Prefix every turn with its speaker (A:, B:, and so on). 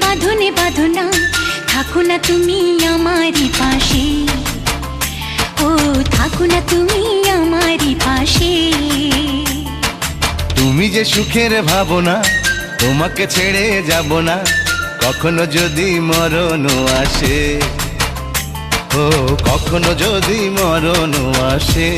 A: বাঁধনে বাঁধনা, থাকো না তুমি আমারই পাশে, ও থাকো না তুমি আমারই পাশে।
B: তুমি যে সুখের ভাবনা, তোমাকে ছেড়ে যাব না, কখনো যদি মরণ আসে, ও কখনো যদি মরণ আসে।